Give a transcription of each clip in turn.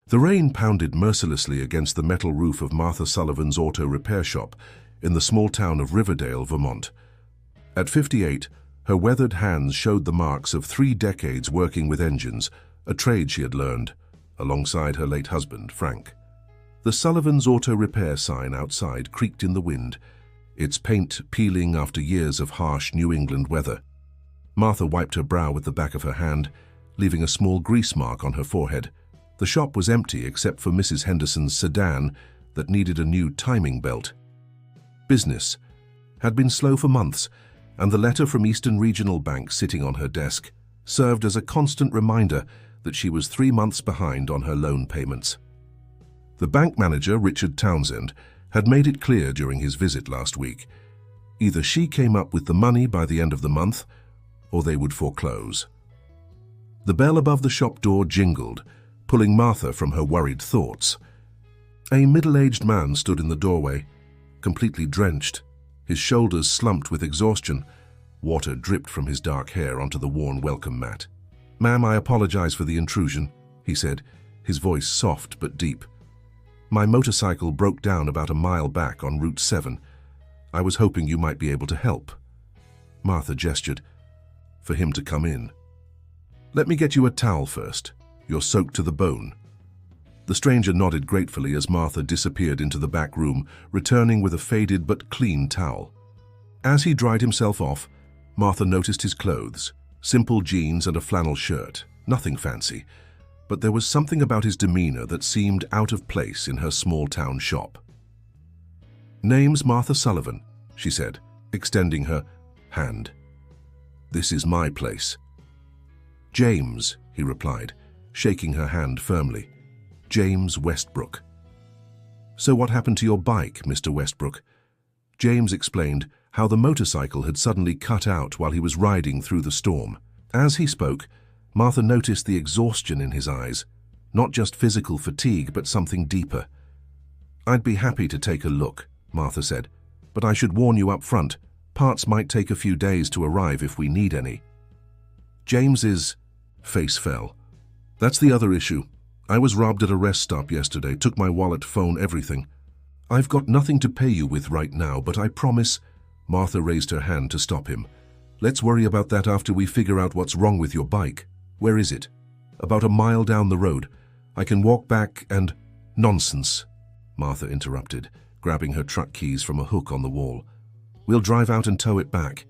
The rain pounded mercilessly against the metal roof of Martha Sullivan's auto repair shop in the small town of Riverdale, Vermont. At 58, her weathered hands showed the marks of 3 decades working with engines, a trade she had learned, alongside her late husband, Frank. The Sullivan's auto repair sign outside creaked in the wind, its paint peeling after years of harsh New England weather. Martha wiped her brow with the back of her hand, leaving a small grease mark on her forehead. The shop was empty except for Mrs. Henderson's sedan that needed a new timing belt. Business had been slow for months, and the letter from Eastern Regional Bank sitting on her desk served as a constant reminder that she was 3 months behind on her loan payments. The bank manager, Richard Townsend, had made it clear during his visit last week. Either she came up with the money by the end of the month, or they would foreclose. The bell above the shop door jingled, pulling Martha from her worried thoughts. A middle-aged man stood in the doorway, completely drenched, his shoulders slumped with exhaustion. Water dripped from his dark hair onto the worn welcome mat. "Ma'am, I apologize for the intrusion," he said, his voice soft but deep. "My motorcycle broke down about a mile back on Route 7. I was hoping you might be able to help." Martha gestured for him to come in. "Let me get you a towel first. You're soaked to the bone." The stranger nodded gratefully as Martha disappeared into the back room, returning with a faded but clean towel. As he dried himself off, Martha noticed his clothes, simple jeans and a flannel shirt, nothing fancy, but there was something about his demeanor that seemed out of place in her small-town shop. "Name's Martha Sullivan," she said, extending her hand. "This is my place." "James," he replied, shaking her hand firmly. "James Westbrook." "So what happened to your bike, Mr. Westbrook?" James explained how the motorcycle had suddenly cut out while he was riding through the storm. As he spoke, Martha noticed the exhaustion in his eyes, not just physical fatigue, but something deeper. "I'd be happy to take a look," Martha said, "but I should warn you up front, parts might take a few days to arrive if we need any." James's face fell. "That's the other issue. I was robbed at a rest stop yesterday, took my wallet, phone, everything. I've got nothing to pay you with right now, but I promise—" Martha raised her hand to stop him. "Let's worry about that after we figure out what's wrong with your bike. Where is it?" "About a mile down the road. I can walk back and—" "Nonsense," Martha interrupted, grabbing her truck keys from a hook on the wall. "We'll drive out and tow it back."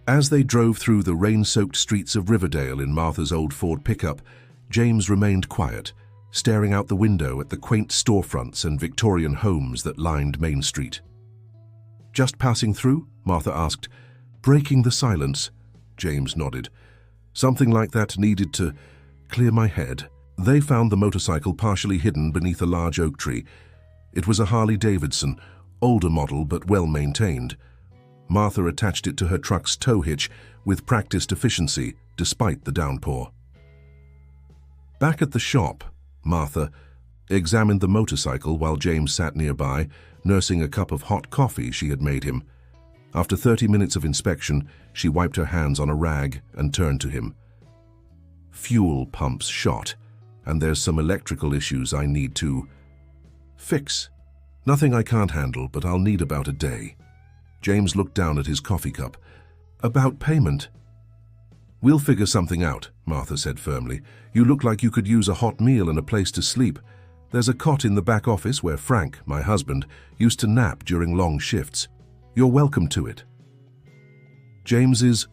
As they drove through the rain-soaked streets of Riverdale in Martha's old Ford pickup, James remained quiet, staring out the window at the quaint storefronts and Victorian homes that lined Main Street. "Just passing through?" Martha asked, breaking the silence. James nodded. "Something like that needed to clear my head." They found the motorcycle partially hidden beneath a large oak tree. It was a Harley-Davidson, older model but well-maintained. Martha attached it to her truck's tow hitch with practiced efficiency, despite the downpour. Back at the shop, Martha examined the motorcycle while James sat nearby, nursing a cup of hot coffee she had made him. After 30 minutes of inspection, she wiped her hands on a rag and turned to him. "Fuel pump's shot, and there's some electrical issues I need to fix. Nothing I can't handle, but I'll need about a day." James looked down at his coffee cup. "About payment?" "We'll figure something out," Martha said firmly. "You look like you could use a hot meal and a place to sleep. There's a cot in the back office where Frank, my husband, used to nap during long shifts. You're welcome to it." James's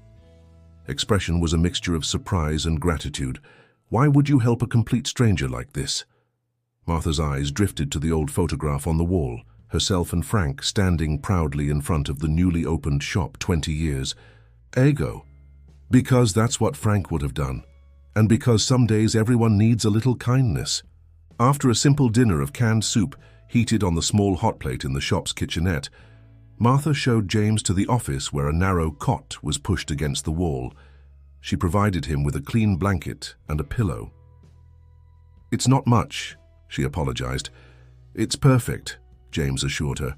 expression was a mixture of surprise and gratitude. "Why would you help a complete stranger like this?" Martha's eyes drifted to the old photograph on the wall, herself and Frank standing proudly in front of the newly opened shop 20 years. "Ego. Because that's what Frank would have done. And because some days everyone needs a little kindness." After a simple dinner of canned soup heated on the small hot plate in the shop's kitchenette, Martha showed James to the office where a narrow cot was pushed against the wall. She provided him with a clean blanket and a pillow. "It's not much," she apologized. "It's perfect," James assured her.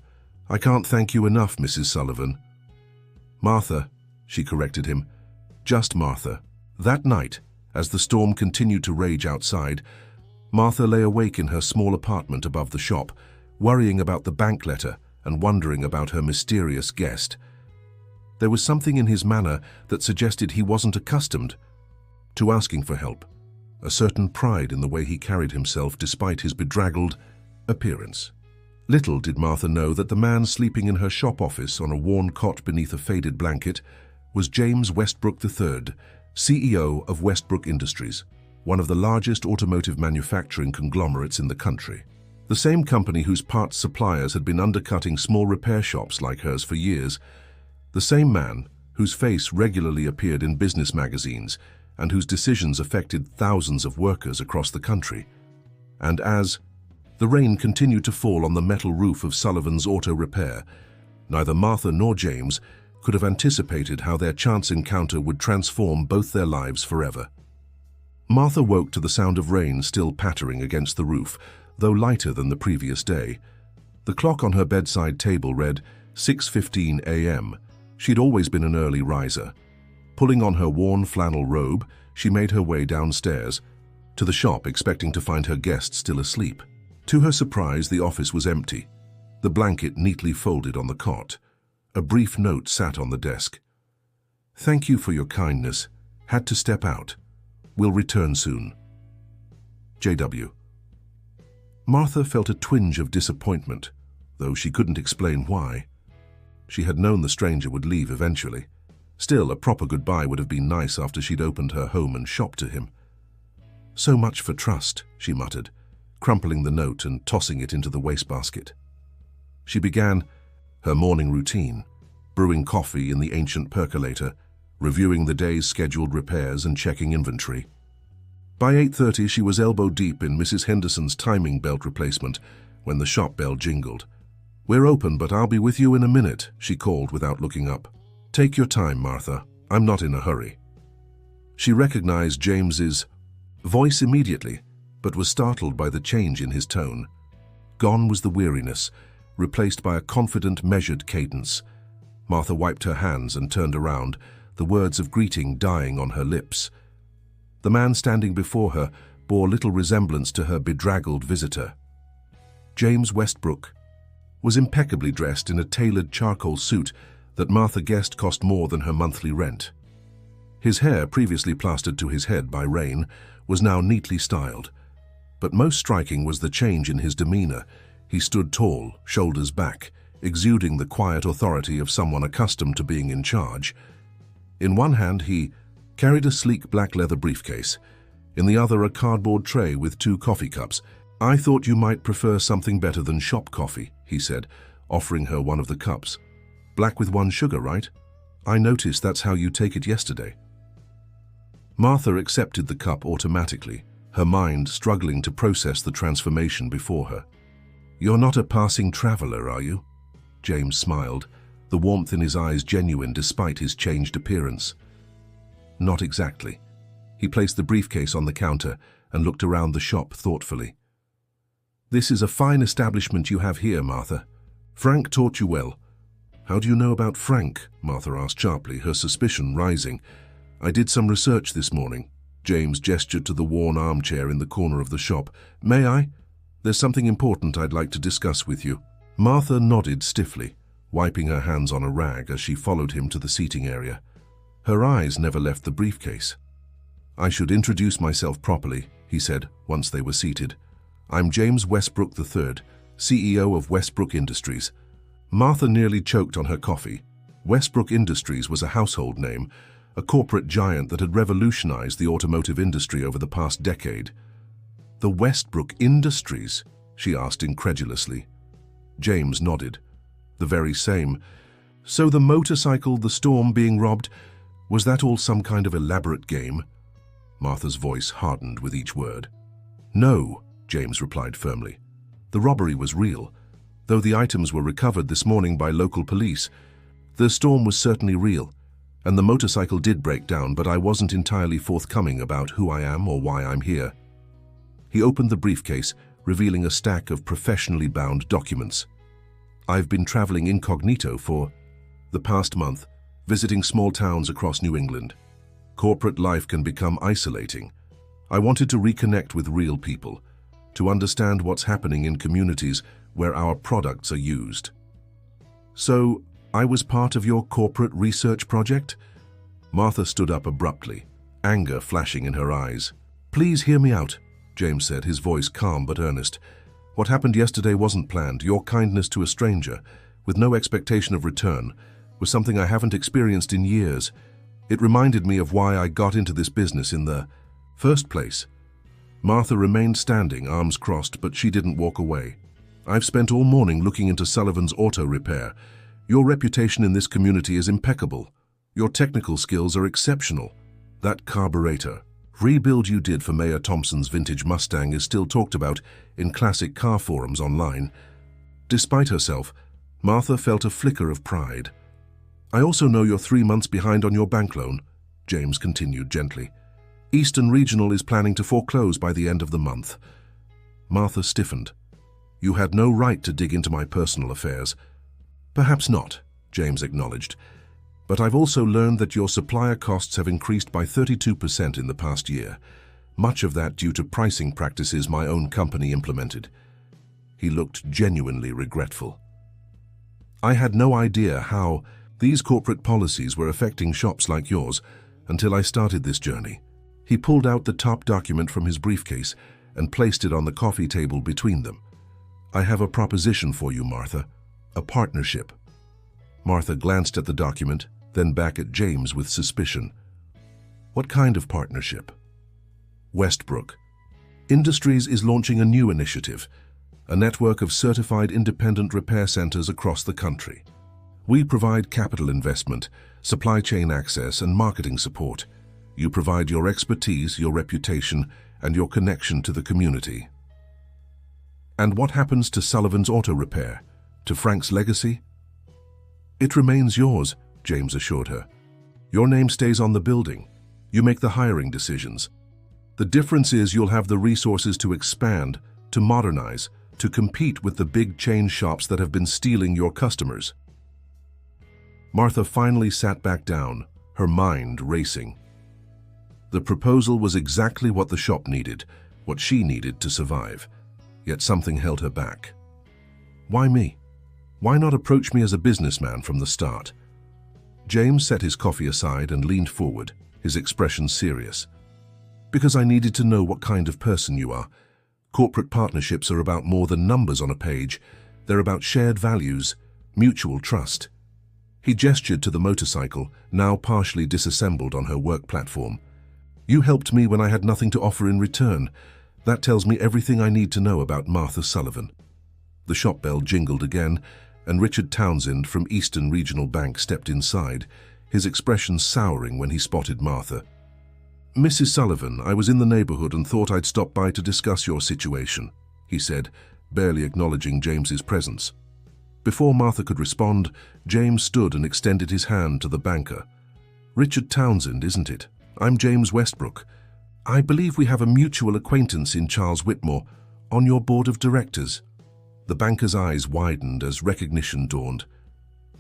"I can't thank you enough, Mrs. Sullivan." "Martha," she corrected him. "Just Martha." That night, as the storm continued to rage outside, Martha lay awake in her small apartment above the shop, worrying about the bank letter and wondering about her mysterious guest. There was something in his manner that suggested he wasn't accustomed to asking for help, a certain pride in the way he carried himself despite his bedraggled appearance. Little did Martha know that the man sleeping in her shop office on a worn cot beneath a faded blanket was James Westbrook III, CEO of Westbrook Industries, one of the largest automotive manufacturing conglomerates in the country. The same company whose parts suppliers had been undercutting small repair shops like hers for years. The same man whose face regularly appeared in business magazines and whose decisions affected thousands of workers across the country. And as the rain continued to fall on the metal roof of Sullivan's Auto Repair, neither Martha nor James could have anticipated how their chance encounter would transform both their lives forever. Martha woke to the sound of rain still pattering against the roof, though lighter than the previous day. The clock on her bedside table read 6:15 a.m. She'd always been an early riser. Pulling on her worn flannel robe, she made her way downstairs to the shop, expecting to find her guest still asleep. To her surprise, the office was empty, the blanket neatly folded on the cot. A brief note sat on the desk. "Thank you for your kindness. Had to step out. Will return soon. J.W." Martha felt a twinge of disappointment, though she couldn't explain why. She had known the stranger would leave eventually. Still, a proper goodbye would have been nice after she'd opened her home and shop to him. "So much for trust," she muttered, crumpling the note and tossing it into the wastebasket. She began her morning routine, brewing coffee in the ancient percolator, reviewing the day's scheduled repairs and checking inventory. By 8:30, she was elbow-deep in Mrs. Henderson's timing belt replacement when the shop bell jingled. "We're open, but I'll be with you in a minute," she called without looking up. "Take your time, Martha. I'm not in a hurry." She recognized James's voice immediately, but was startled by the change in his tone. Gone was the weariness, replaced by a confident, measured cadence. Martha wiped her hands and turned around, the words of greeting dying on her lips. The man standing before her bore little resemblance to her bedraggled visitor. James Westbrook was impeccably dressed in a tailored charcoal suit that Martha guessed cost more than her monthly rent. His hair, previously plastered to his head by rain, was now neatly styled. But most striking was the change in his demeanor. He stood tall, shoulders back, exuding the quiet authority of someone accustomed to being in charge. In one hand, he carried a sleek black leather briefcase. In the other, a cardboard tray with 2 coffee cups. "I thought you might prefer something better than shop coffee," he said, offering her one of the cups. "Black with 1 sugar, right? I noticed that's how you take it yesterday." Martha accepted the cup automatically, her mind struggling to process the transformation before her. "You're not a passing traveler, are you?" James smiled, the warmth in his eyes genuine despite his changed appearance. "Not exactly." He placed the briefcase on the counter and looked around the shop thoughtfully. "This is a fine establishment you have here, Martha. Frank taught you well." "How do you know about Frank?" Martha asked sharply, her suspicion rising. "I did some research this morning." James gestured to the worn armchair in the corner of the shop. "May I? There's something important I'd like to discuss with you." Martha nodded stiffly, wiping her hands on a rag as she followed him to the seating area. Her eyes never left the briefcase. "I should introduce myself properly," he said once they were seated. "I'm James Westbrook III, CEO of Westbrook Industries." Martha nearly choked on her coffee. Westbrook Industries was a household name, a corporate giant that had revolutionized the automotive industry over the past decade. "The Westbrook Industries?" she asked incredulously. James nodded. "The very same. So the motorcycle, the storm, being robbed, was that all some kind of elaborate game?" Martha's voice hardened with each word. "No," James replied firmly. "The robbery was real, though the items were recovered this morning by local police. The storm was certainly real, and the motorcycle did break down, but I wasn't entirely forthcoming about who I am or why I'm here." He opened the briefcase, revealing a stack of professionally bound documents. "I've been traveling incognito for the past month, visiting small towns across New England. Corporate life can become isolating. I wanted to reconnect with real people, to understand what's happening in communities where our products are used. So, I was part of your corporate research project? Martha stood up abruptly, anger flashing in her eyes. Please hear me out, James said, his voice calm but earnest. What happened yesterday wasn't planned. Your kindness to a stranger, with no expectation of return, was something I haven't experienced in years. It reminded me of why I got into this business in the first place. Martha remained standing, arms crossed, but she didn't walk away. I've spent all morning looking into Sullivan's Auto Repair. Your reputation in this community is impeccable. Your technical skills are exceptional. That carburetor rebuild you did for Mayor Thompson's vintage Mustang is still talked about in classic car forums online. Despite herself, Martha felt a flicker of pride. I also know you're 3 months behind on your bank loan, James continued gently. Eastern Regional is planning to foreclose by the end of the month. Martha stiffened. You had no right to dig into my personal affairs. Perhaps not, James acknowledged. But I've also learned that your supplier costs have increased by 32% in the past year, much of that due to pricing practices my own company implemented. He looked genuinely regretful. I had no idea how these corporate policies were affecting shops like yours until I started this journey. He pulled out the top document from his briefcase and placed it on the coffee table between them. I have a proposition for you, Martha. A partnership. Martha glanced at the document, then back at James with suspicion. What kind of partnership? Westbrook Industries is launching a new initiative, a network of certified independent repair centers across the country. We provide capital investment, supply chain access, and marketing support. You provide your expertise, your reputation, and your connection to the community. And what happens to Sullivan's Auto Repair? To Frank's legacy? It remains yours, James assured her. Your name stays on the building. You make the hiring decisions. The difference is you'll have the resources to expand, to modernize, to compete with the big chain shops that have been stealing your customers. Martha finally sat back down, her mind racing. The proposal was exactly what the shop needed, what she needed to survive. Yet something held her back. Why me? Why not approach me as a businessman from the start? James set his coffee aside and leaned forward, his expression serious. Because I needed to know what kind of person you are. Corporate partnerships are about more than numbers on a page. They're about shared values, mutual trust. He gestured to the motorcycle, now partially disassembled on her work platform. You helped me when I had nothing to offer in return. That tells me everything I need to know about Martha Sullivan. The shop bell jingled again, and Richard Townsend from Eastern Regional Bank stepped inside, his expression souring when he spotted Martha. Mrs. Sullivan, I was in the neighborhood and thought I'd stop by to discuss your situation, he said, barely acknowledging James's presence. Before Martha could respond, James stood and extended his hand to the banker. Richard Townsend, isn't it? I'm James Westbrook. I believe we have a mutual acquaintance in Charles Whitmore, on your board of directors. The banker's eyes widened as recognition dawned.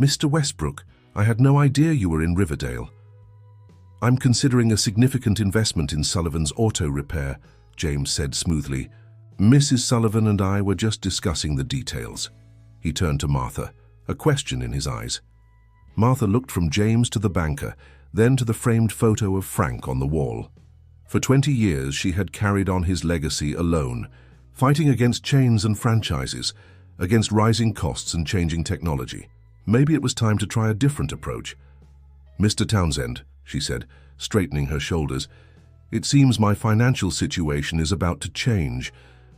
Mr. Westbrook, I had no idea you were in Riverdale. I'm considering a significant investment in Sullivan's Auto Repair, James said smoothly. Mrs. Sullivan and I were just discussing the details. He turned to Martha, a question in his eyes. Martha looked from James to the banker, then to the framed photo of Frank on the wall. For 20 years she had carried on his legacy alone, fighting against chains and franchises, against rising costs and changing technology. Maybe it was time to try a different approach. Mr. Townsend, she said, straightening her shoulders, it seems my financial situation is about to change.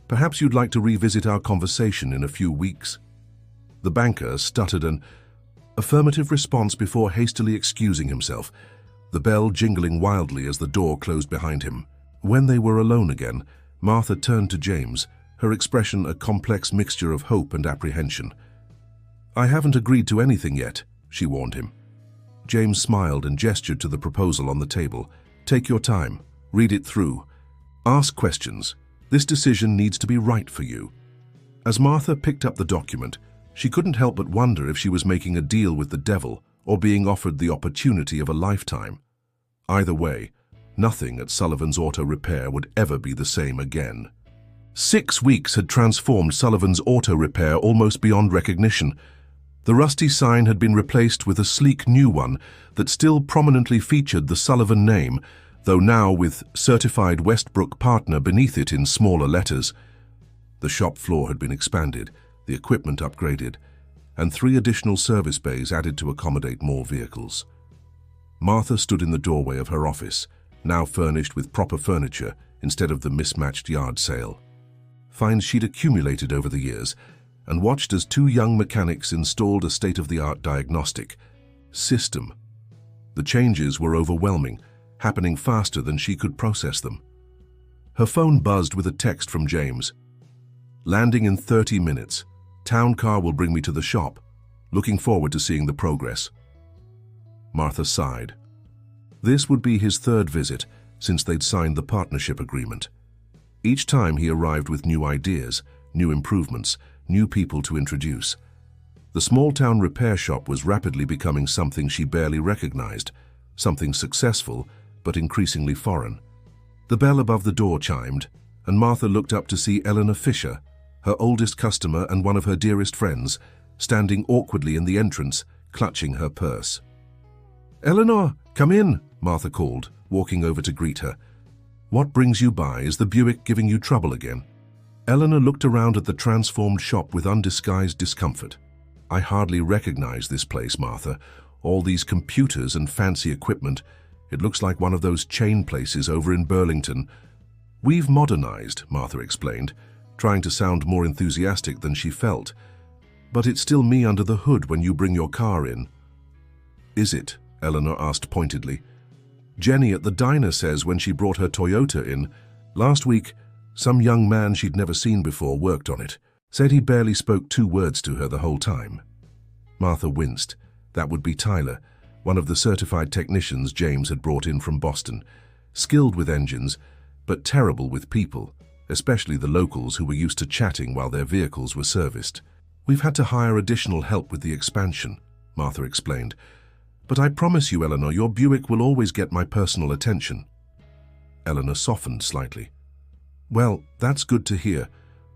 Perhaps you'd like to revisit our conversation in a few weeks. The banker stuttered an affirmative response before hastily excusing himself, the bell jingling wildly as the door closed behind him. When they were alone again, Martha turned to James, her expression a complex mixture of hope and apprehension. I haven't agreed to anything yet, she warned him. James smiled and gestured to the proposal on the table. Take your time. Read it through. Ask questions. This decision needs to be right for you. As Martha picked up the document, she couldn't help but wonder if she was making a deal with the devil or being offered the opportunity of a lifetime. Either way, nothing at Sullivan's Auto Repair would ever be the same again. 6 weeks had transformed Sullivan's auto repair almost beyond recognition. The rusty sign had been replaced with a sleek new one that still prominently featured the Sullivan name, though now with Certified Westbrook Partner beneath it in smaller letters. The shop floor had been expanded, the equipment upgraded, and 3 additional service bays added to accommodate more vehicles. Martha stood in the doorway of her office, now furnished with proper furniture instead of the mismatched yard sale. Finds she'd accumulated over the years, and watched as 2 young mechanics installed a state-of-the-art diagnostic system. The changes were overwhelming, happening faster than she could process them. Her phone buzzed with a text from James. "Landing in 30 minutes. Town car will bring me to the shop. Looking forward to seeing the progress." Martha sighed. This would be his 3rd visit since they'd signed the partnership agreement. Each time he arrived with new ideas, new improvements, new people to introduce. The small-town repair shop was rapidly becoming something she barely recognized, something successful but increasingly foreign. The bell above the door chimed, and Martha looked up to see Eleanor Fisher, her oldest customer and one of her dearest friends, standing awkwardly in the entrance, clutching her purse. "Eleanor, come in," Martha called, walking over to greet her. "What brings you by? Is the Buick giving you trouble again?" Eleanor looked around at the transformed shop with undisguised discomfort. "I hardly recognize this place, Martha. All these computers and fancy equipment. It looks like one of those chain places over in Burlington." "We've modernized," Martha explained, trying to sound more enthusiastic than she felt. "But it's still me under the hood when you bring your car in." "Is it?" Eleanor asked pointedly. "Jenny at the diner says when she brought her Toyota in last week, some young man she'd never seen before worked on it. Said he barely spoke 2 words to her the whole time." Martha winced. That would be Tyler, one of the certified technicians James had brought in from Boston, skilled with engines, but terrible with people, especially the locals who were used to chatting while their vehicles were serviced. "We've had to hire additional help with the expansion," Martha explained. "But I promise you, Eleanor, your Buick will always get my personal attention." Eleanor softened slightly. "Well, that's good to hear.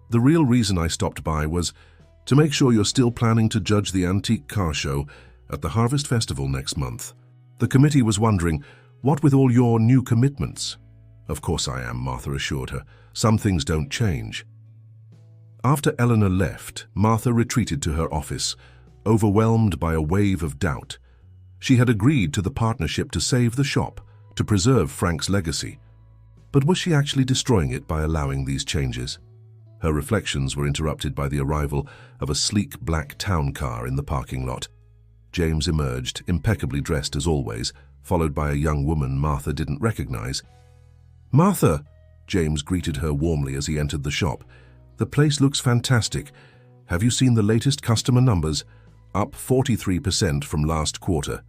The real reason I stopped by was to make sure you're still planning to judge the antique car show at the Harvest Festival next month. The committee was wondering, what with all your new commitments?" "Of course I am," Martha assured her. "Some things don't change." After Eleanor left, Martha retreated to her office, overwhelmed by a wave of doubt. She had agreed to the partnership to save the shop, to preserve Frank's legacy. But was she actually destroying it by allowing these changes? Her reflections were interrupted by the arrival of a sleek black town car in the parking lot. James emerged, impeccably dressed as always, followed by a young woman Martha didn't recognize. "Martha!" James greeted her warmly as he entered the shop. "The place looks fantastic. Have you seen the latest customer numbers? Up 43% from last quarter."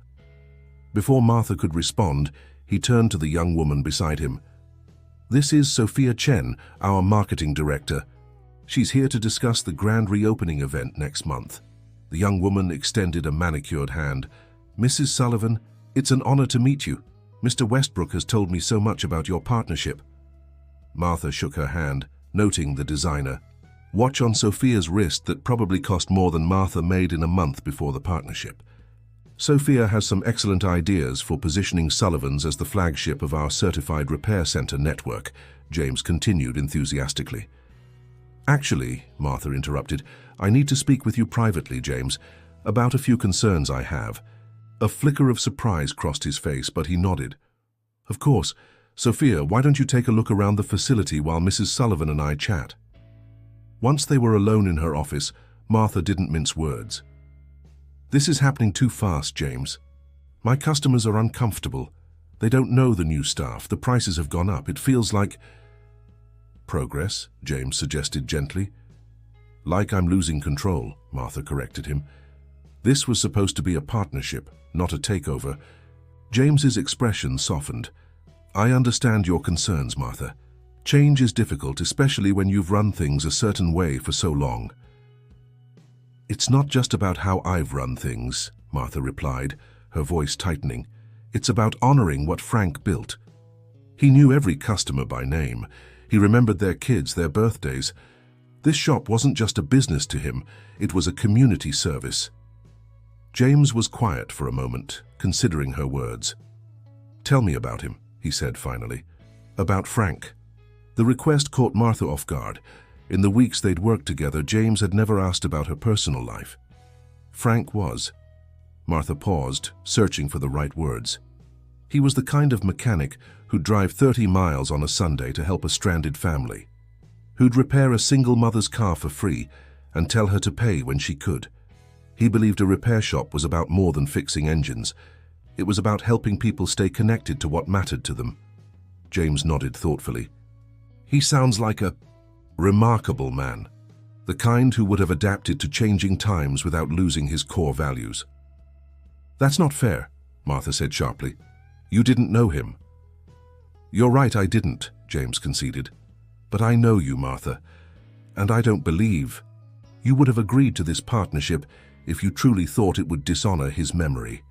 Before Martha could respond, he turned to the young woman beside him. "This is Sophia Chen, our marketing director. She's here to discuss the grand reopening event next month." The young woman extended a manicured hand. "Mrs. Sullivan, it's an honor to meet you. Mr. Westbrook has told me so much about your partnership." Martha shook her hand, noting the designer watch on Sophia's wrist that probably cost more than Martha made in a month before the partnership. "Sophia has some excellent ideas for positioning Sullivan's as the flagship of our certified repair center network," James continued enthusiastically. "Actually," Martha interrupted, "I need to speak with you privately, James, about a few concerns I have." A flicker of surprise crossed his face, but he nodded. "Of course. Sophia, why don't you take a look around the facility while Mrs. Sullivan and I chat?" Once they were alone in her office, Martha didn't mince words. "This is happening too fast, James. My customers are uncomfortable. They don't know the new staff. The prices have gone up. It feels like—" "Progress," James suggested gently. "Like I'm losing control," Martha corrected him. This was supposed to be a partnership, not a takeover. James's expression softened. "I understand your concerns, Martha. Change is difficult, especially when you've run things a certain way for so long." "It's not just about how I've run things," Martha replied, her voice tightening. "It's about honoring what Frank built. He knew every customer by name. He remembered their kids, their birthdays. This shop wasn't just a business to him, it was a community service. James was quiet for a moment, considering her words. "Tell me about him," he said finally. "About Frank." The request caught Martha off guard. In the weeks they'd worked together, James had never asked about her personal life. Frank was. Martha paused, searching for the right words. He was the kind of mechanic who'd drive 30 miles on a Sunday to help a stranded family, who'd repair a single mother's car for free and tell her to pay when she could. He believed a repair shop was about more than fixing engines. It was about helping people stay connected to what mattered to them. James nodded thoughtfully. "He sounds like a remarkable man, the kind who would have adapted to changing times without losing his core values." "That's not fair," Martha said sharply. "You didn't know him." "You're right, I didn't," James conceded. "But I know you, Martha, and I don't believe you would have agreed to this partnership if you truly thought it would dishonor his memory."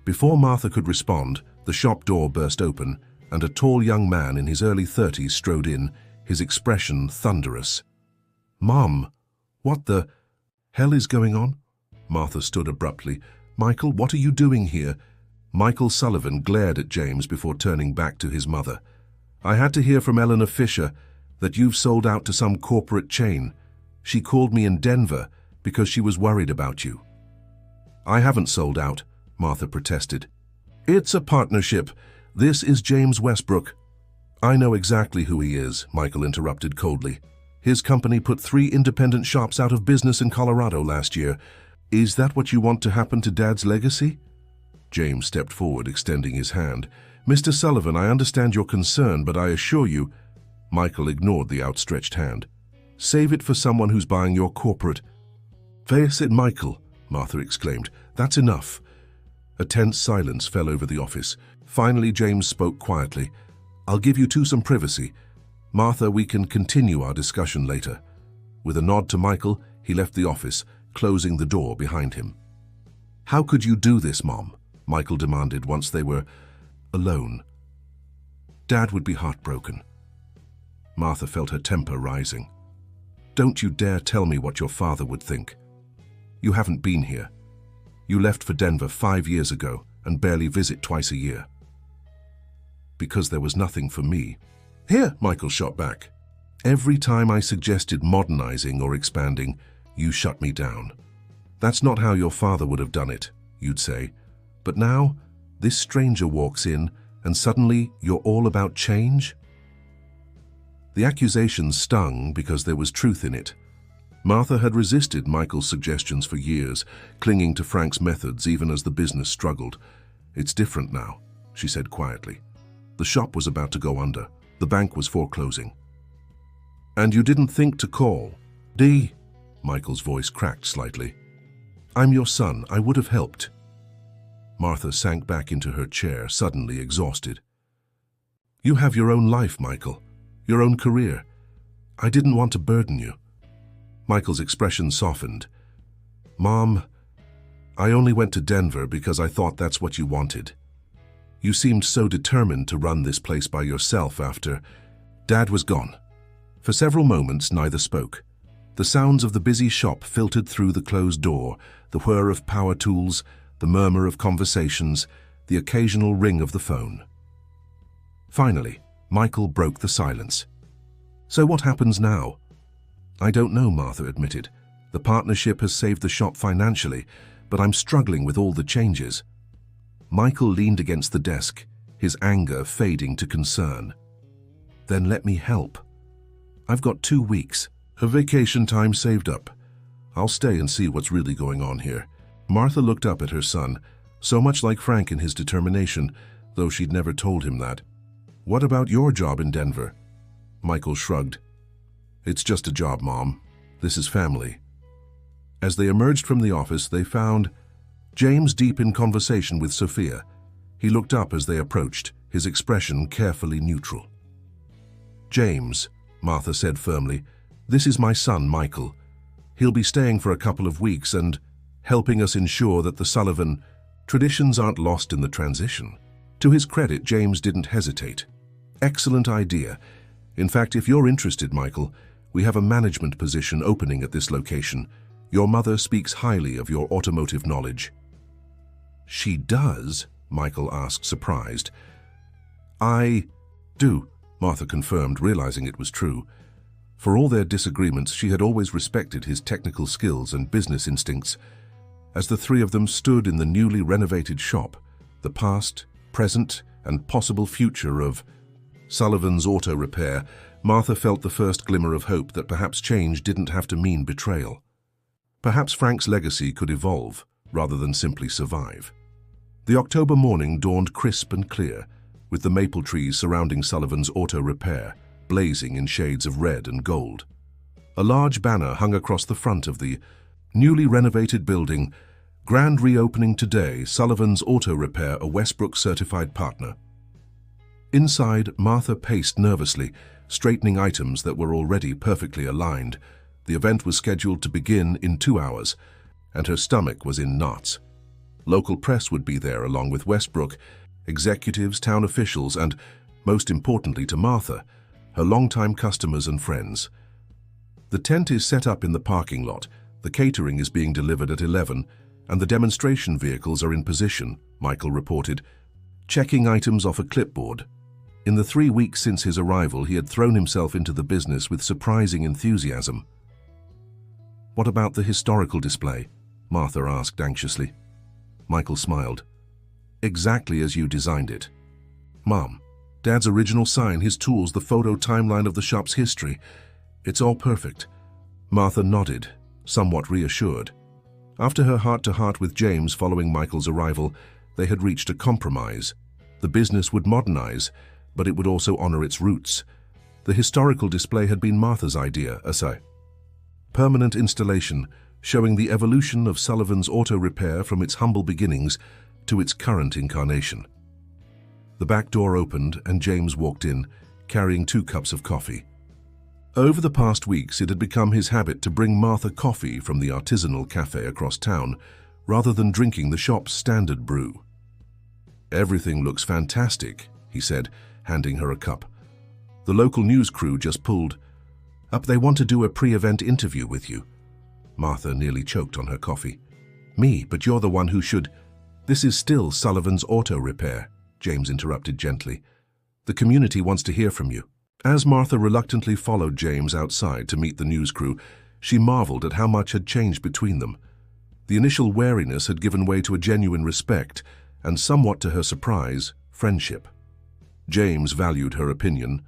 Before Martha could respond, the shop door burst open, and a tall young man in his early 30s strode in, his expression thunderous. "Mom, what the hell is going on?" Martha stood abruptly. "Michael, what are you doing here?" Michael Sullivan glared at James before turning back to his mother. "I had to hear from Eleanor Fisher that you've sold out to some corporate chain. She called me in Denver because she was worried about you." "I haven't sold out," Martha protested. "It's a partnership. This is James Westbrook." "I know exactly who he is," Michael interrupted coldly. "His company put 3 independent shops out of business in Colorado last year. Is that what you want to happen to Dad's legacy?" James stepped forward, extending his hand. "Mr. Sullivan, I understand your concern, but I assure you—" Michael ignored the outstretched hand. "Save it for someone who's buying your corporate—" "Face it, Michael," Martha exclaimed. "That's enough." A tense silence fell over the office. Finally, James spoke quietly. "I'll give you two some privacy. Martha, we can continue our discussion later." With a nod to Michael, he left the office, closing the door behind him. "How could you do this, Mom?" Michael demanded once they were alone. "Dad would be heartbroken." Martha felt her temper rising. "Don't you dare tell me what your father would think. You haven't been here. You left for Denver 5 years ago and barely visit twice a year." "Because there was nothing for me." "Here," Michael shot back. "Every time I suggested modernizing or expanding, you shut me down. That's not how your father would have done it," you'd say. "But now, this stranger walks in and suddenly you're all about change?" The accusation stung because there was truth in it. Martha had resisted Michael's suggestions for years, clinging to Frank's methods even as the business struggled. "It's different now," she said quietly. "The shop was about to go under. The bank was foreclosing." "And you didn't think to call?" "Dee," Michael's voice cracked slightly. "I'm your son. I would have helped." Martha sank back into her chair, suddenly exhausted. "You have your own life, Michael. Your own career. I didn't want to burden you." Michael's expression softened. "Mom, I only went to Denver because I thought that's what you wanted. You seemed so determined to run this place by yourself after Dad was gone." For several moments, neither spoke. The sounds of the busy shop filtered through the closed door, the whir of power tools, the murmur of conversations, the occasional ring of the phone. Finally, Michael broke the silence. "So what happens now?" "I don't know," Martha admitted. "The partnership has saved the shop financially, but I'm struggling with all the changes." Michael leaned against the desk, his anger fading to concern. "Then let me help. I've got 2 weeks of vacation time saved up. I'll stay and see what's really going on here." Martha looked up at her son, so much like Frank in his determination, though she'd never told him that. "What about your job in Denver?" Michael shrugged. "It's just a job, Mom. This is family." As they emerged from the office, they found James deep in conversation with Sophia. He looked up as they approached, his expression carefully neutral. "James," Martha said firmly, "this is my son, Michael. He'll be staying for a couple of weeks and helping us ensure that the Sullivan traditions aren't lost in the transition." To his credit, James didn't hesitate. "Excellent idea. In fact, if you're interested, Michael, we have a management position opening at this location. Your mother speaks highly of your automotive knowledge." "She does?" Michael asked, surprised. "I do," Martha confirmed, realizing it was true. For all their disagreements, she had always respected his technical skills and business instincts. As the three of them stood in the newly renovated shop, the past, present, and possible future of Sullivan's Auto Repair, Martha felt the first glimmer of hope that perhaps change didn't have to mean betrayal. Perhaps Frank's legacy could evolve, rather than simply survive. The October morning dawned crisp and clear, with the maple trees surrounding Sullivan's Auto Repair blazing in shades of red and gold. A large banner hung across the front of the newly renovated building. "Grand reopening today, Sullivan's Auto Repair, a Westbrook-certified partner." Inside, Martha paced nervously, straightening items that were already perfectly aligned. The event was scheduled to begin in 2 hours, and her stomach was in knots. Local press would be there along with Westbrook, executives, town officials, and, most importantly to Martha, her longtime customers and friends. The tent is set up in the parking lot, the catering is being delivered at 11, and the demonstration vehicles are in position, Michael reported, checking items off a clipboard. In the 3 weeks since his arrival, he had thrown himself into the business with surprising enthusiasm. "What about the historical display?" Martha asked anxiously. Michael smiled. "Exactly as you designed it. Mom, Dad's original sign, his tools, the photo timeline of the shop's history. It's all perfect." Martha nodded, somewhat reassured. After her heart-to-heart with James following Michael's arrival, they had reached a compromise. The business would modernize, but it would also honor its roots. The historical display had been Martha's idea, a permanent installation showing the evolution of Sullivan's Auto Repair from its humble beginnings to its current incarnation. The back door opened and James walked in, carrying 2 cups of coffee. Over the past weeks, it had become his habit to bring Martha coffee from the artisanal cafe across town, rather than drinking the shop's standard brew. "Everything looks fantastic," he said, handing her a cup. "The local news crew just pulled up. They want to do a pre-event interview with you." Martha nearly choked on her coffee. "Me, but you're the one who should—" "This is still Sullivan's Auto Repair," James interrupted gently. "The community wants to hear from you." As Martha reluctantly followed James outside to meet the news crew, she marveled at how much had changed between them. The initial wariness had given way to a genuine respect, and somewhat to her surprise, friendship. James valued her opinion,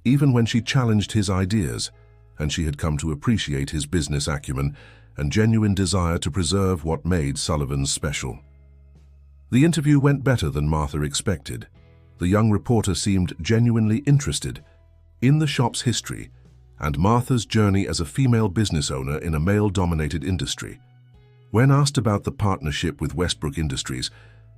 even when she challenged his ideas, and she had come to appreciate his business acumen and genuine desire to preserve what made Sullivan's special. The interview went better than Martha expected. The young reporter seemed genuinely interested in the shop's history and Martha's journey as a female business owner in a male-dominated industry. When asked about the partnership with Westbrook Industries,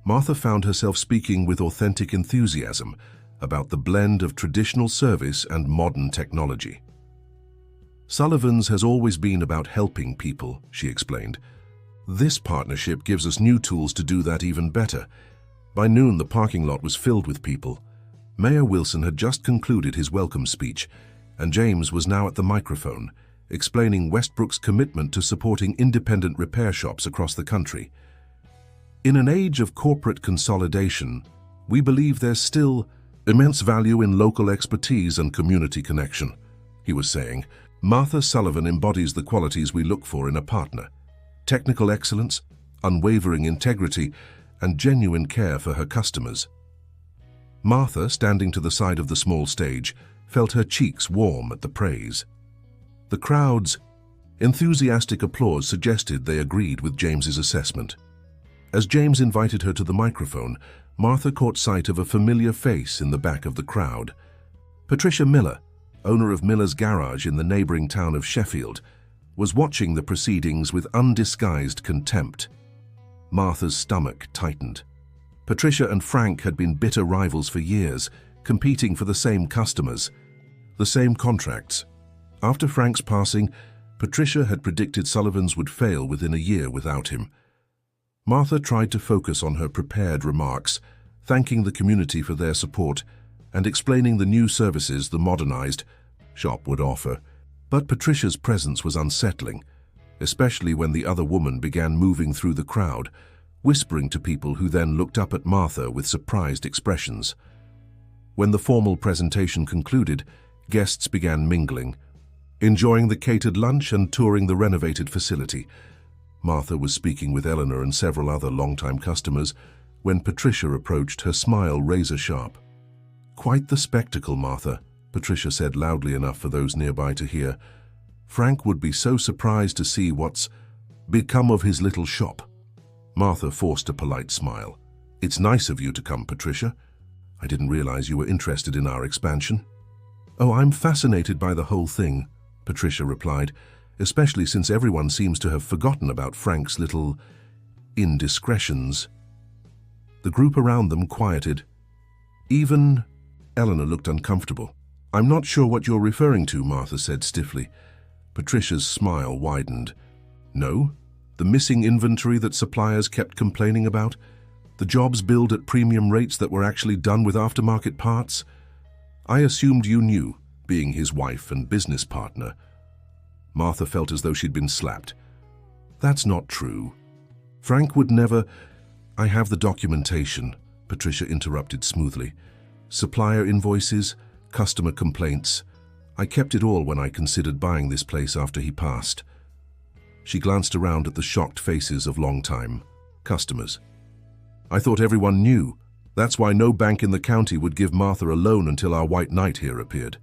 Martha found herself speaking with authentic enthusiasm about the blend of traditional service and modern technology. "Sullivan's has always been about helping people," she explained. "This partnership gives us new tools to do that even better." By noon, the parking lot was filled with people. Mayor Wilson had just concluded his welcome speech, and James was now at the microphone, explaining Westbrook's commitment to supporting independent repair shops across the country. "In an age of corporate consolidation, we believe there's still immense value in local expertise and community connection," he was saying. "Martha Sullivan embodies the qualities we look for in a partner: technical excellence, unwavering integrity, and genuine care for her customers." Martha, standing to the side of the small stage, felt her cheeks warm at the praise. The crowd's enthusiastic applause suggested they agreed with James's assessment. As James invited her to the microphone, Martha caught sight of a familiar face in the back of the crowd. Patricia Miller, owner of Miller's Garage in the neighboring town of Sheffield, was watching the proceedings with undisguised contempt. Martha's stomach tightened. Patricia and Frank had been bitter rivals for years, competing for the same customers, the same contracts. After Frank's passing, Patricia had predicted Sullivan's would fail within a year without him. Martha tried to focus on her prepared remarks, thanking the community for their support and explaining the new services the modernized, shop would offer. But Patricia's presence was unsettling, especially when the other woman began moving through the crowd, whispering to people who then looked up at Martha with surprised expressions. When the formal presentation concluded, guests began mingling, enjoying the catered lunch and touring the renovated facility. Martha was speaking with Eleanor and several other long-time customers when Patricia approached, her smile razor-sharp. "Quite the spectacle, Martha," Patricia said loudly enough for those nearby to hear. "Frank would be so surprised to see what's become of his little shop." Martha forced a polite smile. "It's nice of you to come, Patricia. I didn't realize you were interested in our expansion." "Oh, I'm fascinated by the whole thing," Patricia replied, "especially since everyone seems to have forgotten about Frank's little indiscretions." The group around them quieted. Even Eleanor looked uncomfortable. "I'm not sure what you're referring to," Martha said stiffly. Patricia's smile widened. "No? The missing inventory that suppliers kept complaining about? The jobs billed at premium rates that were actually done with aftermarket parts? I assumed you knew, being his wife and business partner." Martha felt as though she'd been slapped. "That's not true. Frank would never—" "I have the documentation," Patricia interrupted smoothly. "Supplier invoices, customer complaints. I kept it all when I considered buying this place after he passed." She glanced around at the shocked faces of long-time customers. "I thought everyone knew. That's why no bank in the county would give Martha a loan until our white knight here appeared."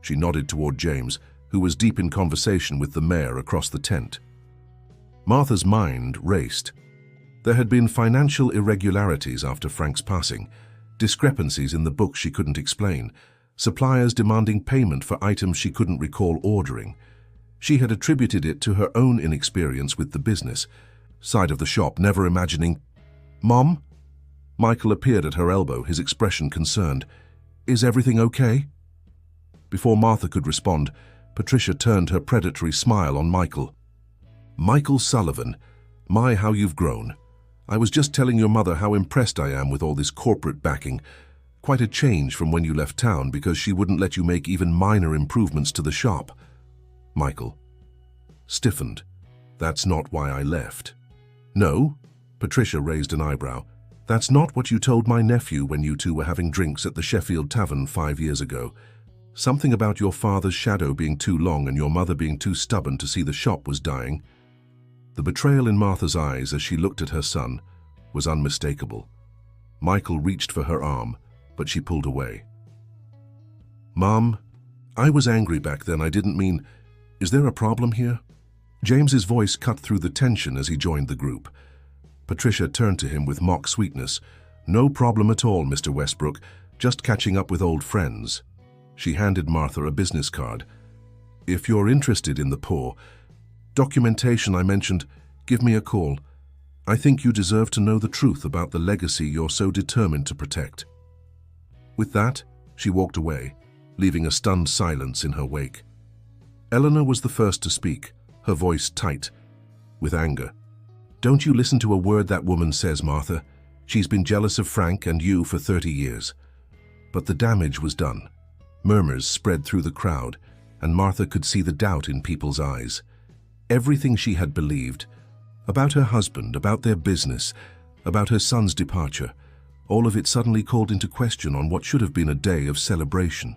She nodded toward James, who was deep in conversation with the mayor across the tent. Martha's mind raced. There had been financial irregularities after Frank's passing, discrepancies in the books she couldn't explain, suppliers demanding payment for items she couldn't recall ordering. She had attributed it to her own inexperience with the business side of the shop, never imagining— "Mom?" Michael appeared at her elbow, his expression concerned. "Is everything okay?" Before Martha could respond, Patricia turned her predatory smile on Michael. "Michael Sullivan, my, how you've grown. I was just telling your mother how impressed I am with all this corporate backing. Quite a change from when you left town because she wouldn't let you make even minor improvements to the shop." Michael stiffened. "That's not why I left." "No?" Patricia raised an eyebrow. "That's not what you told my nephew when you two were having drinks at the Sheffield Tavern 5 years ago. Something about your father's shadow being too long and your mother being too stubborn to see the shop was dying." The betrayal in Martha's eyes as she looked at her son was unmistakable. Michael reached for her arm, but she pulled away. "Mom, I was angry back then. I didn't mean— Is there a problem here?" James's voice cut through the tension as he joined the group. Patricia turned to him with mock sweetness. "No problem at all, Mr. Westbrook. Just catching up with old friends." She handed Martha a business card. "If you're interested in the poor documentation I mentioned, give me a call. I think you deserve to know the truth about the legacy you're so determined to protect." With that, she walked away, leaving a stunned silence in her wake. Eleanor was the first to speak, her voice tight with anger. "Don't you listen to a word that woman says, Martha. She's been jealous of Frank and you for 30 years. But the damage was done." Murmurs spread through the crowd, and Martha could see the doubt in people's eyes. Everything she had believed, about her husband, about their business, about her son's departure, all of it suddenly called into question on what should have been a day of celebration.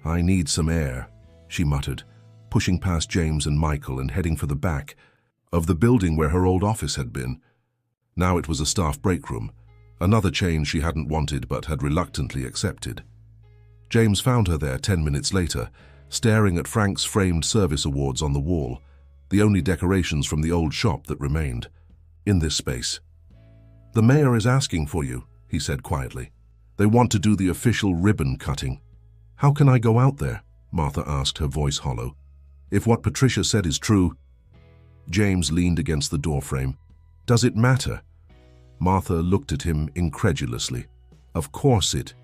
"I need some air," she muttered, pushing past James and Michael and heading for the back of the building where her old office had been. Now it was a staff break room, another change she hadn't wanted but had reluctantly accepted. James found her there 10 minutes later, staring at Frank's framed service awards on the wall, the only decorations from the old shop that remained. "In this space." "The mayor is asking for you," he said quietly. "They want to do the official ribbon cutting." "How can I go out there?" Martha asked, her voice hollow. "If what Patricia said is true—" James leaned against the doorframe. "Does it matter?" Martha looked at him incredulously. "Of course it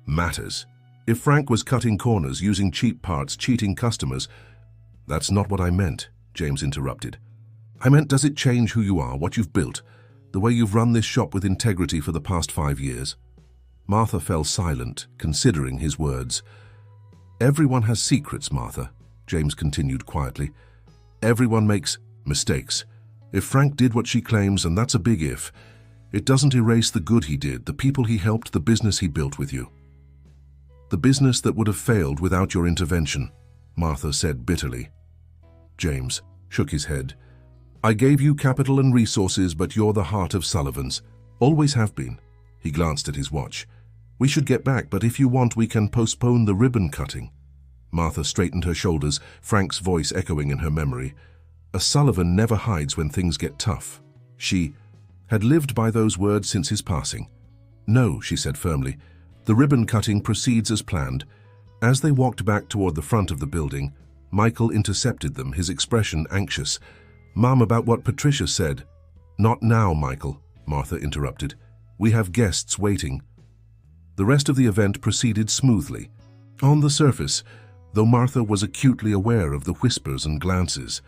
matters. If Frank was cutting corners, using cheap parts, cheating customers—" "That's not what I meant," James interrupted. "I meant, does it change who you are, what you've built, the way you've run this shop with integrity for the past 5 years?" Martha fell silent, considering his words. Everyone has secrets, Martha, James continued quietly. Everyone makes mistakes. If Frank did what she claims, and that's a big if, it doesn't erase the good he did, the people he helped, the business he built with you. The business that would have failed without your intervention, Martha said bitterly. James shook his head. I gave you capital and resources, but you're the heart of Sullivan's. Always have been. He glanced at his watch. We should get back, but if you want, we can postpone the ribbon cutting. Martha straightened her shoulders, Frank's voice echoing in her memory. A Sullivan never hides when things get tough. She had lived by those words since his passing. No, she said firmly. The ribbon cutting proceeds as planned. As they walked back toward the front of the building, Michael intercepted them, his expression anxious. Mum, about what Patricia said. Not now, Michael, Martha interrupted. We have guests waiting. The rest of the event proceeded smoothly. On the surface, though Martha was acutely aware of the whispers and glances,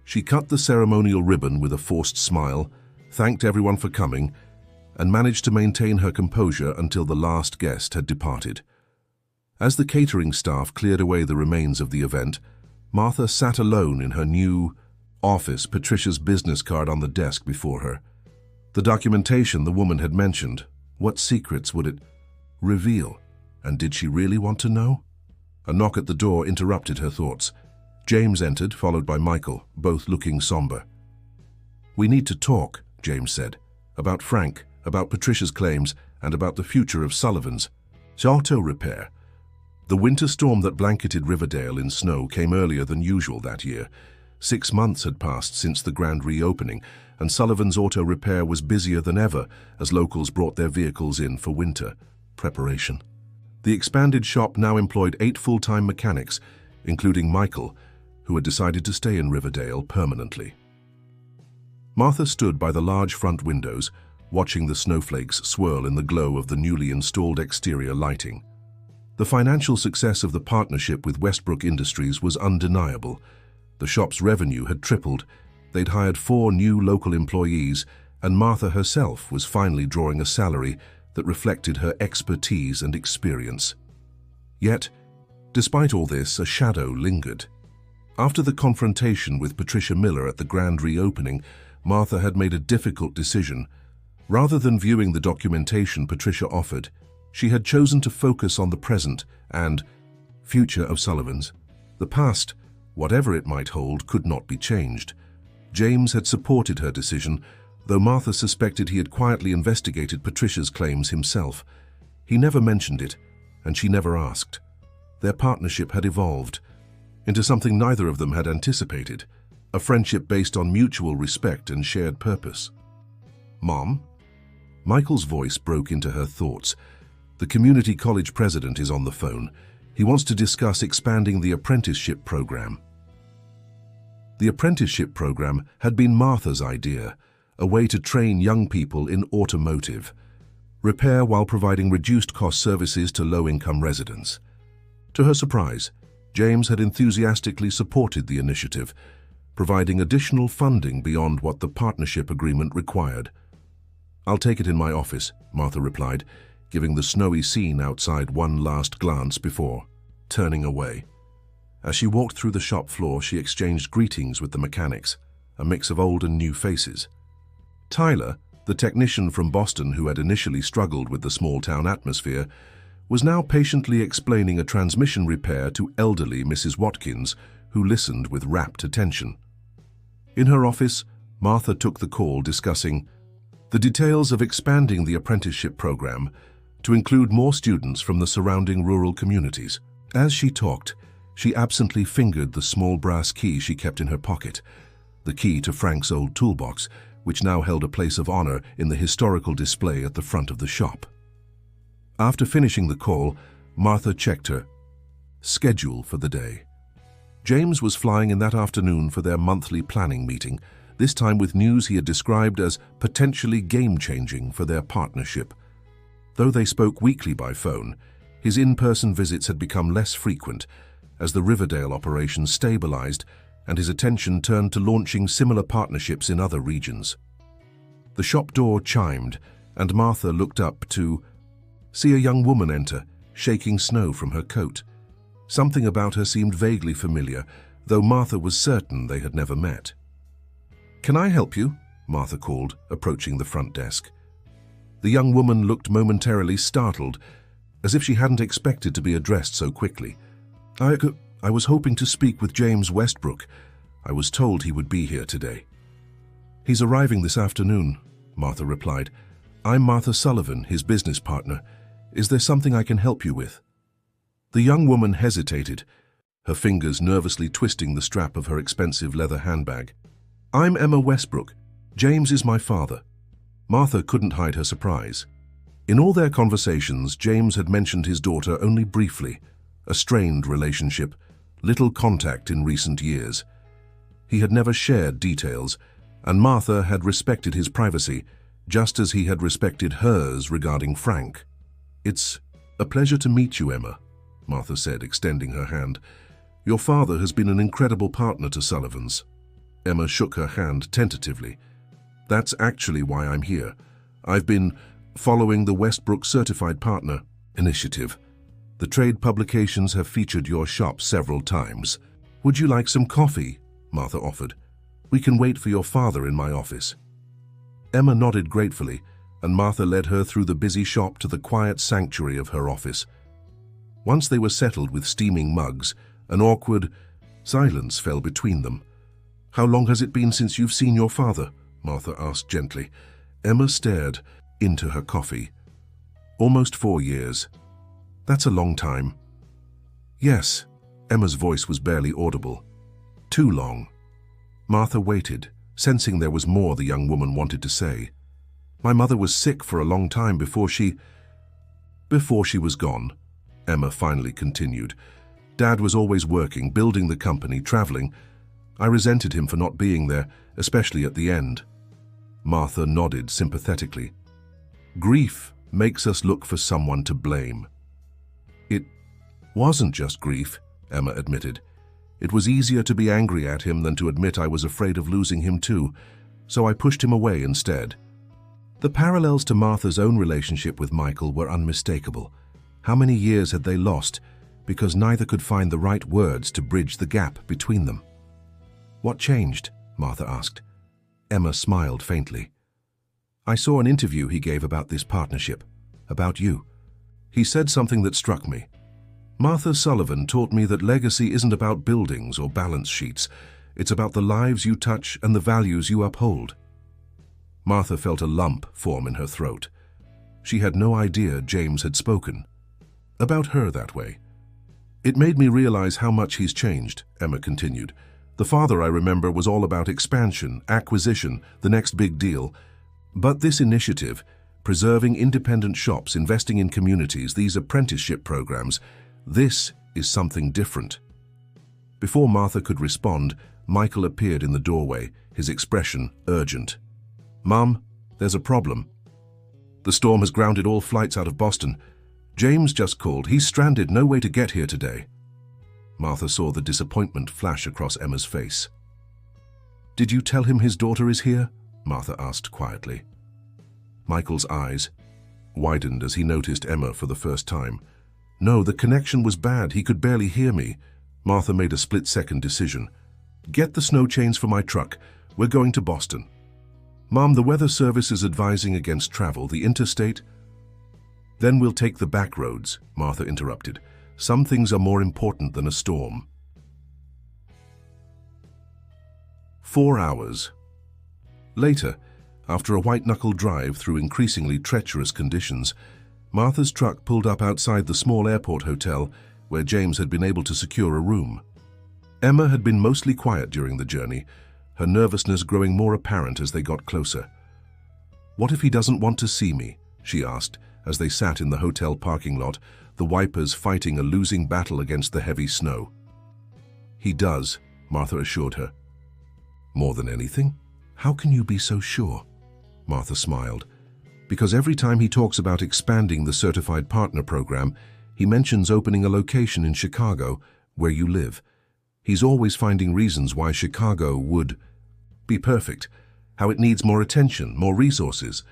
she cut the ceremonial ribbon with a forced smile, thanked everyone for coming, and managed to maintain her composure until the last guest had departed. As the catering staff cleared away the remains of the event, Martha sat alone in her new office, Patricia's business card on the desk before her. The documentation the woman had mentioned, what secrets would it reveal? And did she really want to know? A knock at the door interrupted her thoughts. James entered, followed by Michael, both looking somber. We need to talk, James said, about Frank, about Patricia's claims, and about the future of Sullivan's. Auto repair. The winter storm that blanketed Riverdale in snow came earlier than usual that year. 6 months had passed since the grand reopening, and Sullivan's auto repair was busier than ever as locals brought their vehicles in for winter preparation. The expanded shop now employed 8 full-time mechanics, including Michael, who had decided to stay in Riverdale permanently. Martha stood by the large front windows, watching the snowflakes swirl in the glow of the newly installed exterior lighting. The financial success of the partnership with Westbrook Industries was undeniable. The shop's revenue had tripled. They'd hired 4 new local employees, and Martha herself was finally drawing a salary that reflected her expertise and experience. Yet, despite all this, a shadow lingered. After the confrontation with Patricia Miller at the grand reopening, Martha had made a difficult decision. Rather than viewing the documentation Patricia offered, she had chosen to focus on the present and future of Sullivan's. The past, whatever it might hold, could not be changed. James had supported her decision, though Martha suspected he had quietly investigated Patricia's claims himself. He never mentioned it, and she never asked. Their partnership had evolved into something neither of them had anticipated, a friendship based on mutual respect and shared purpose. Mom? Michael's voice broke into her thoughts. The community college president is on the phone. He wants to discuss expanding the apprenticeship program. The apprenticeship program had been Martha's idea, a way to train young people in automotive repair while providing reduced-cost services to low-income residents. To her surprise, James had enthusiastically supported the initiative, providing additional funding beyond what the partnership agreement required. I'll take it in my office, Martha replied, giving the snowy scene outside one last glance before turning away. As she walked through the shop floor, she exchanged greetings with the mechanics, a mix of old and new faces. Tyler, the technician from Boston who had initially struggled with the small-town atmosphere, was now patiently explaining a transmission repair to elderly Mrs. Watkins, who listened with rapt attention. In her office, Martha took the call discussing the details of expanding the apprenticeship program to include more students from the surrounding rural communities. As she talked, she absently fingered the small brass key she kept in her pocket, the key to Frank's old toolbox, which now held a place of honor in the historical display at the front of the shop. After finishing the call, Martha checked her schedule for the day. James was flying in that afternoon for their monthly planning meeting, this time with news he had described as potentially game-changing for their partnership. Though they spoke weekly by phone, his in-person visits had become less frequent as the Riverdale operation stabilized and his attention turned to launching similar partnerships in other regions. The shop door chimed, and Martha looked up to see a young woman enter, shaking snow from her coat. Something about her seemed vaguely familiar, though Martha was certain they had never met. "Can I help you?" Martha called, approaching the front desk. The young woman looked momentarily startled, as if she hadn't expected to be addressed so quickly. I was hoping to speak with James Westbrook. I was told he would be here today." "He's arriving this afternoon," Martha replied. "I'm Martha Sullivan, his business partner. Is there something I can help you with?" The young woman hesitated, her fingers nervously twisting the strap of her expensive leather handbag. "I'm Emma Westbrook. James is my father." Martha couldn't hide her surprise. In all their conversations, James had mentioned his daughter only briefly, a strained relationship, little contact in recent years. He had never shared details, and Martha had respected his privacy, just as he had respected hers regarding Frank. "It's a pleasure to meet you, Emma," Martha said, extending her hand. "Your father has been an incredible partner to Sullivan's." Emma shook her hand tentatively. "That's actually why I'm here. I've been following the Westbrook Certified Partner initiative. The trade publications have featured your shop several times. Would you like some coffee?" Martha offered. "We can wait for your father in my office." Emma nodded gratefully, and Martha led her through the busy shop to the quiet sanctuary of her office. Once they were settled with steaming mugs, an awkward silence fell between them. "How long has it been since you've seen your father?" Martha asked gently. Emma stared into her coffee. "Almost 4 years. That's a long time." "Yes," Emma's voice was barely audible. "Too long." Martha waited, sensing there was more the young woman wanted to say. "My mother was sick for a long time before she was gone," Emma finally continued. "Dad was always working, building the company, traveling. I resented him for not being there, especially at the end." Martha nodded sympathetically. "Grief makes us look for someone to blame." "It wasn't just grief," Emma admitted. "It was easier to be angry at him than to admit I was afraid of losing him too, so I pushed him away instead." The parallels to Martha's own relationship with Michael were unmistakable. How many years had they lost because neither could find the right words to bridge the gap between them? "What changed?" Martha asked. Emma smiled faintly. "I saw an interview he gave about this partnership, about you. He said something that struck me. Martha Sullivan taught me that legacy isn't about buildings or balance sheets. It's about the lives you touch and the values you uphold." Martha felt a lump form in her throat. She had no idea James had spoken about her that way. "It made me realize how much he's changed," Emma continued. "The father I remember was all about expansion, acquisition, the next big deal. But this initiative, preserving independent shops, investing in communities, these apprenticeship programs, this is something different." Before Martha could respond, Michael appeared in the doorway, his expression urgent. "Mom, there's a problem. The storm has grounded all flights out of Boston. James just called. He's stranded, no way to get here today." Martha saw the disappointment flash across Emma's face. "Did you tell him his daughter is here?" Martha asked quietly. Michael's eyes widened as he noticed Emma for the first time. "No, the connection was bad. He could barely hear me." Martha made a split-second decision. "Get the snow chains for my truck. We're going to Boston." "Mom, the weather service is advising against travel. The interstate—" "Then we'll take the back roads," Martha interrupted. "Some things are more important than a storm." 4 hours. Later, after a white-knuckle drive through increasingly treacherous conditions, Martha's truck pulled up outside the small airport hotel where James had been able to secure a room. Emma had been mostly quiet during the journey, her nervousness growing more apparent as they got closer. "What if he doesn't want to see me?" she asked as they sat in the hotel parking lot, the wipers fighting a losing battle against the heavy snow. "He does," Martha assured her. "More than anything? How can you be so sure?" Martha smiled. "Because every time he talks about expanding the Certified Partner program, he mentions opening a location in Chicago, where you live. He's always finding reasons why Chicago would be perfect, how it needs more attention, more resources."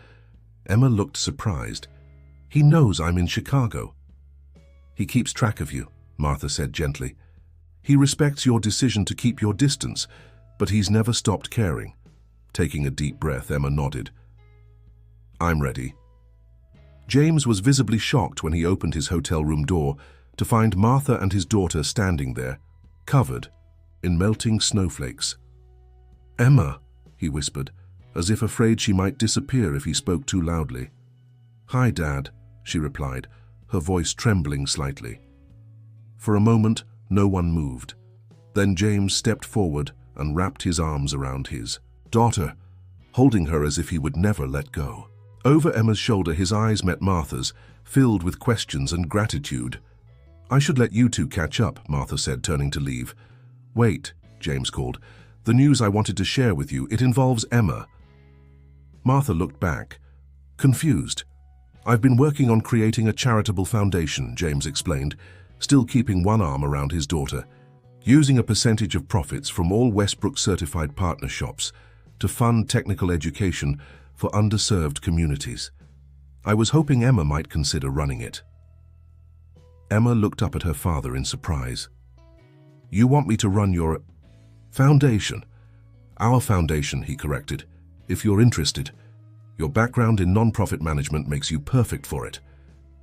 Emma looked surprised. "He knows I'm in Chicago." "He keeps track of you," Martha said gently. He respects your decision to keep your distance, but he's never stopped caring. Taking a deep breath, Emma nodded. I'm ready. James was visibly shocked when he opened his hotel room door to find Martha and his daughter standing there, covered in melting snowflakes. Emma, he whispered, as if afraid she might disappear if he spoke too loudly. Hi, Dad, she replied, her voice trembling slightly. For a moment, no one moved. Then James stepped forward and wrapped his arms around his daughter, holding her as if he would never let go. Over Emma's shoulder, his eyes met Martha's, filled with questions and gratitude. I should let you two catch up, Martha said, turning to leave. Wait, James called. The news I wanted to share with you, it involves Emma. Martha looked back, confused. I've been working on creating a charitable foundation, James explained, still keeping one arm around his daughter, using a percentage of profits from all Westbrook-certified partner shops to fund technical education for underserved communities. I was hoping Emma might consider running it. Emma looked up at her father in surprise. You want me to run your foundation? Our foundation, he corrected. If you're interested. Your background in non-profit management makes you perfect for it.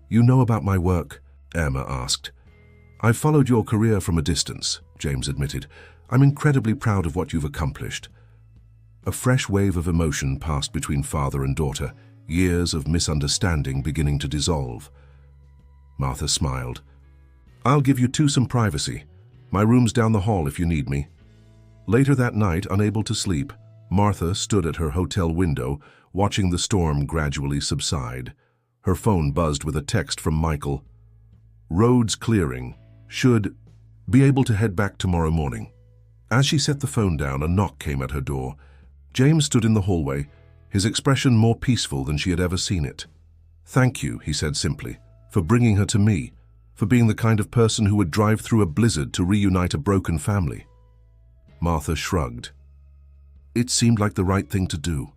You know about my work? Emma asked. I've followed your career from a distance, James admitted. I'm incredibly proud of what you've accomplished. A fresh wave of emotion passed between father and daughter, years of misunderstanding beginning to dissolve. Martha smiled. I'll give you two some privacy. My room's down the hall if you need me. Later that night, unable to sleep, Martha stood at her hotel window, watching the storm gradually subside. Her phone buzzed with a text from Michael. Roads clearing. Should be able to head back tomorrow morning. As she set the phone down, a knock came at her door. James stood in the hallway, his expression more peaceful than she had ever seen it. Thank you, he said simply, for bringing her to me, for being the kind of person who would drive through a blizzard to reunite a broken family. Martha shrugged. It seemed like the right thing to do.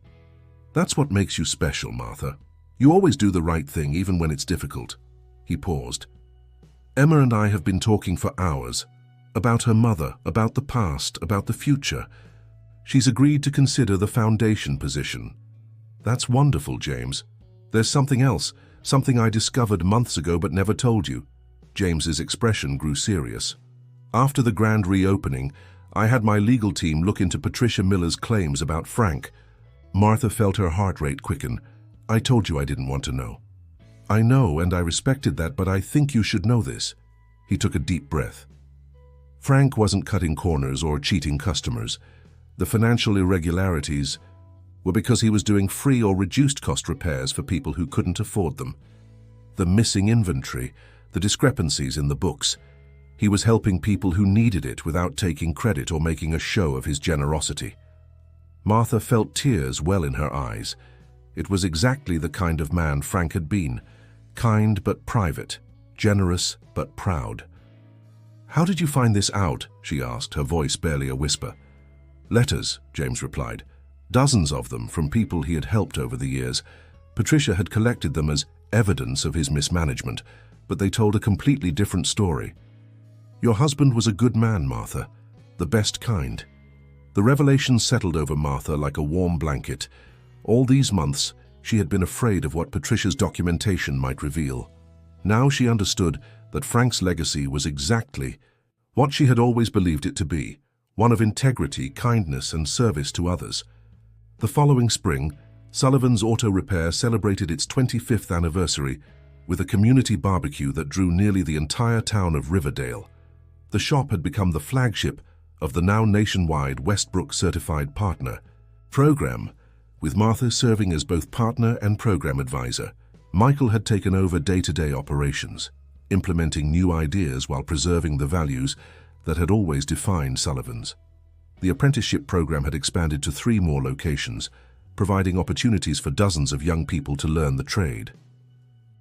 That's what makes you special, Martha. You always do the right thing, even when it's difficult. He paused. Emma and I have been talking for hours. About her mother, about the past, about the future. She's agreed to consider the foundation position. That's wonderful, James. There's something else, something I discovered months ago but never told you. James's expression grew serious. After the grand reopening, I had my legal team look into Patricia Miller's claims about Frank. Martha felt her heart rate quicken. I told you I didn't want to know. I know, and I respected that, but I think you should know this. He took a deep breath. Frank wasn't cutting corners or cheating customers. The financial irregularities were because he was doing free or reduced cost repairs for people who couldn't afford them. The missing inventory, the discrepancies in the books. He was helping people who needed it without taking credit or making a show of his generosity. Martha felt tears well in her eyes. It was exactly the kind of man Frank had been, kind but private, generous but proud. How did you find this out? She asked, her voice barely a whisper. Letters, James replied. Dozens of them from people he had helped over the years. Patricia had collected them as evidence of his mismanagement, but they told a completely different story. Your husband was a good man, Martha, the best kind. The revelation settled over Martha like a warm blanket. All these months, she had been afraid of what Patricia's documentation might reveal. Now she understood that Frank's legacy was exactly what she had always believed it to be, one of integrity, kindness, and service to others. The following spring, Sullivan's Auto Repair celebrated its 25th anniversary with a community barbecue that drew nearly the entire town of Riverdale. The shop had become the flagship of the now nationwide Westbrook Certified Partner program, with Martha serving as both partner and program advisor. Michael had taken over day-to-day operations, implementing new ideas while preserving the values that had always defined Sullivan's. The apprenticeship program had expanded to 3 more locations, providing opportunities for dozens of young people to learn the trade.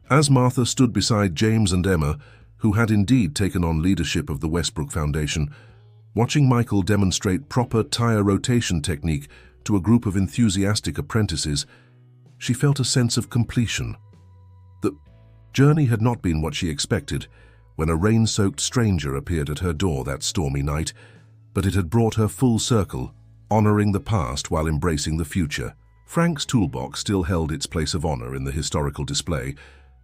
As Martha stood beside James and Emma, who had indeed taken on leadership of the Westbrook Foundation, watching Michael demonstrate proper tire rotation technique to a group of enthusiastic apprentices, she felt a sense of completion. The journey had not been what she expected, when a rain-soaked stranger appeared at her door that stormy night, but it had brought her full circle, honoring the past while embracing the future. Frank's toolbox still held its place of honor in the historical display,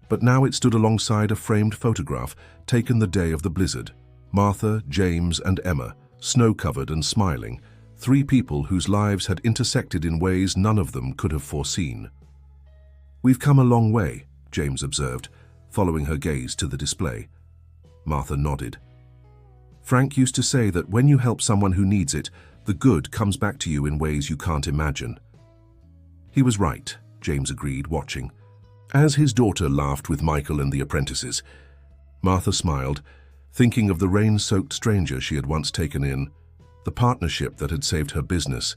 but now it stood alongside a framed photograph taken the day of the blizzard. Martha, James, and Emma, snow-covered and smiling, three people whose lives had intersected in ways none of them could have foreseen. "We've come a long way," James observed, following her gaze to the display. Martha nodded. "Frank used to say that when you help someone who needs it, the good comes back to you in ways you can't imagine." He was right, James agreed, watching. As his daughter laughed with Michael and the apprentices, Martha smiled, thinking of the rain-soaked stranger she had once taken in, the partnership that had saved her business,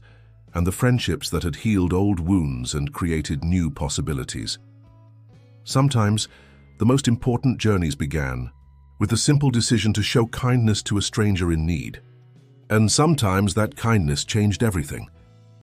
and the friendships that had healed old wounds and created new possibilities. Sometimes, the most important journeys began with the simple decision to show kindness to a stranger in need. And sometimes that kindness changed everything.